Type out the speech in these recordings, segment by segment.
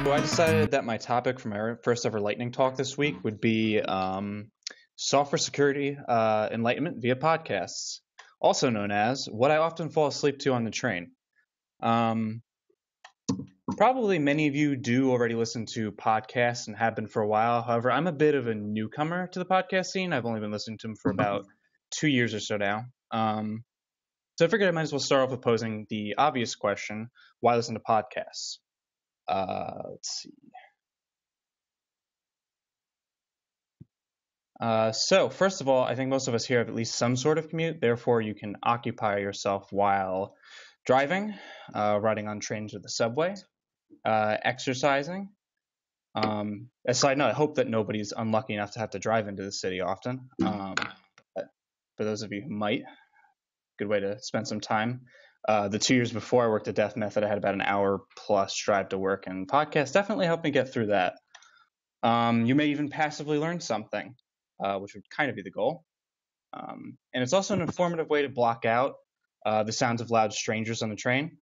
So I decided that my topic for my first ever lightning talk this week would be software security enlightenment via podcasts, also known as what I often fall asleep to on the train. Um, Probably many of you do already listen to podcasts and have been for a while. However, I'm a bit of a newcomer to the podcast scene. I've only been listening to them for about 2 years or so now. So I figured I might as well start off with posing the obvious question: why listen to podcasts? Let's see. So, first of all, I think most of us here have at least some sort of commute. Therefore, you can occupy yourself while driving, riding on trains or the subway, exercising. A side note, I hope that nobody's unlucky enough to have to drive into the city often. But for those of you who might, good way to spend some time. The 2 years before I worked at Death Method, I had about an hour plus drive to work, and podcasts definitely helped me get through that. You may even passively learn something, which would kind of be the goal. And it's also an informative way to block out the sounds of loud strangers on the train,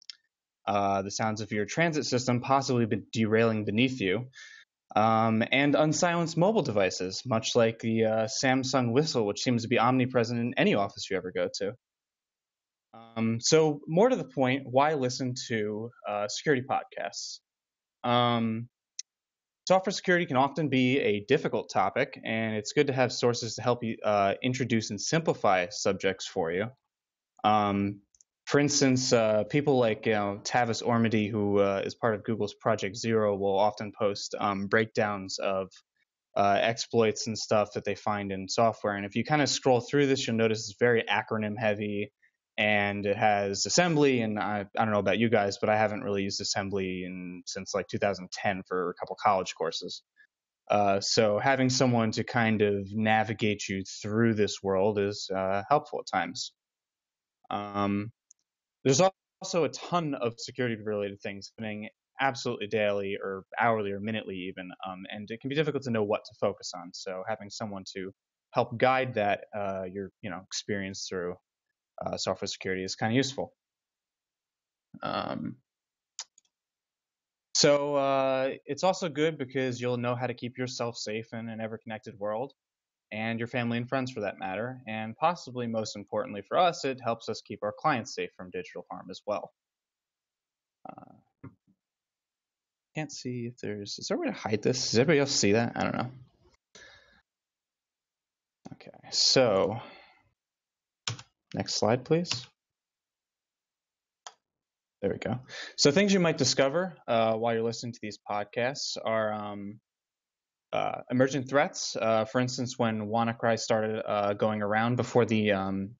the sounds of your transit system possibly derailing beneath you, and unsilenced mobile devices, much like the Samsung whistle, which seems to be omnipresent in any office you ever go to. So, more to the point, why listen to security podcasts? Um, Software security can often be a difficult topic, and it's good to have sources to help you introduce and simplify subjects for you. Um, for instance, people like Tavis Ormady, who is part of Google's Project Zero, will often post breakdowns of exploits and stuff that they find in software. And if you kind of scroll through this, you'll notice it's very acronym heavy, and it has assembly. And I don't know about you guys, but I haven't really used assembly since like 2010 for a couple college courses. So having someone to kind of navigate you through this world is helpful at times. Um, there's also a ton of security-related things happening absolutely daily or hourly or minutely even, and it can be difficult to know what to focus on. So having someone to help guide that your experience through software security is kind of useful. Um, so it's also good because you'll know how to keep yourself safe in an ever-connected world, and your family and friends for that matter. And possibly most importantly for us, it helps us keep our clients safe from digital harm as well. Can't see if is there a way to hide this? Does everybody else see that? I don't know. Okay, so next slide, please. There we go. So things you might discover while you're listening to these podcasts are emergent threats. For instance, when WannaCry started going around before the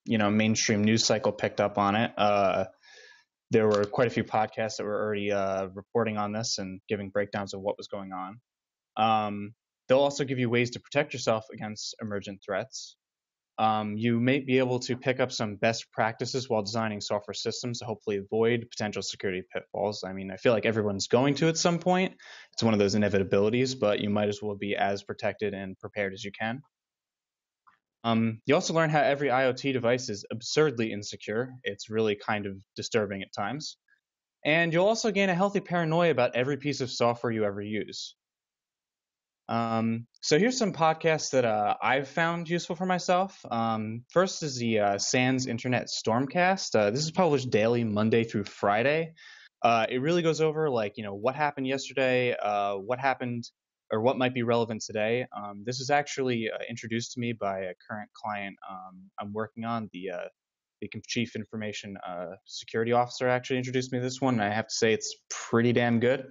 mainstream news cycle picked up on it, there were quite a few podcasts that were already reporting on this and giving breakdowns of what was going on. They'll also give you ways to protect yourself against emergent threats. You may be able to pick up some best practices while designing software systems to hopefully avoid potential security pitfalls. I mean, I feel like everyone's going to at some point. It's one of those inevitabilities, but you might as well be as protected and prepared as you can. You also learn how every IoT device is absurdly insecure. It's really kind of disturbing at times. And you'll also gain a healthy paranoia about every piece of software you ever use. So here's some podcasts that I've found useful for myself. First is the SANS Internet Stormcast. This is published daily, Monday through Friday. It really goes over what happened yesterday, what happened, or what might be relevant today. This is actually introduced to me by a current client I'm working on. The chief information security officer actually introduced me to this one, and I have to say it's pretty damn good.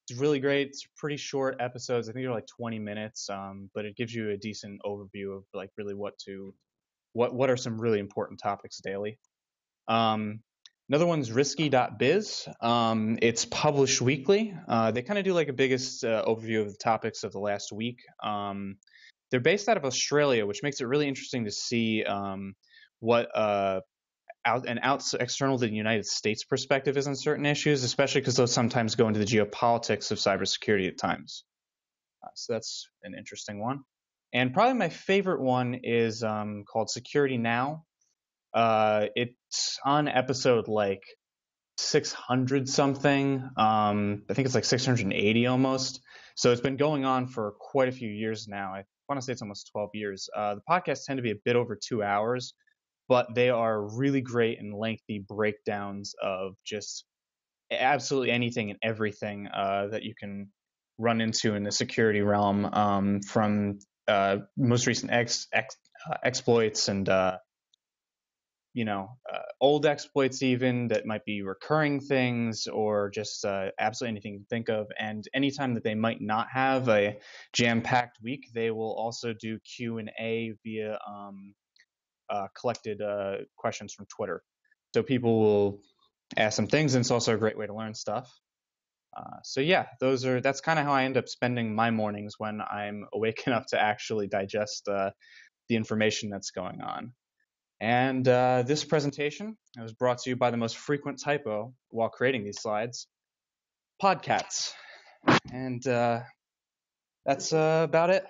It's really great. It's pretty short episodes. I think they're like 20 minutes, but it gives you a decent overview of like really what are some really important topics daily. Another one's risky.biz. It's published weekly. They kind of do like a biggest overview of the topics of the last week. They're based out of Australia, which makes it really interesting to see what external to the United States perspective is on certain issues, especially because those sometimes go into the geopolitics of cybersecurity at times. So that's an interesting one. And probably my favorite one is called Security Now. It's on episode like 600 something. I think it's like 680 almost. So it's been going on for quite a few years now. I want to say it's almost 12 years. The podcasts tend to be a bit over 2 hours, but they are really great and lengthy breakdowns of just absolutely anything and everything that you can run into in the security realm, from most recent exploits and old exploits even that might be recurring things, or just absolutely anything you can think of. And anytime that they might not have a jam-packed week, they will also do Q&A via collected questions from Twitter. So people will ask some things, and it's also a great way to learn stuff. So yeah, that's kind of how I end up spending my mornings when I'm awake enough to actually digest the information that's going on. And this presentation was brought to you by the most frequent typo while creating these slides, Podcasts. And that's about it.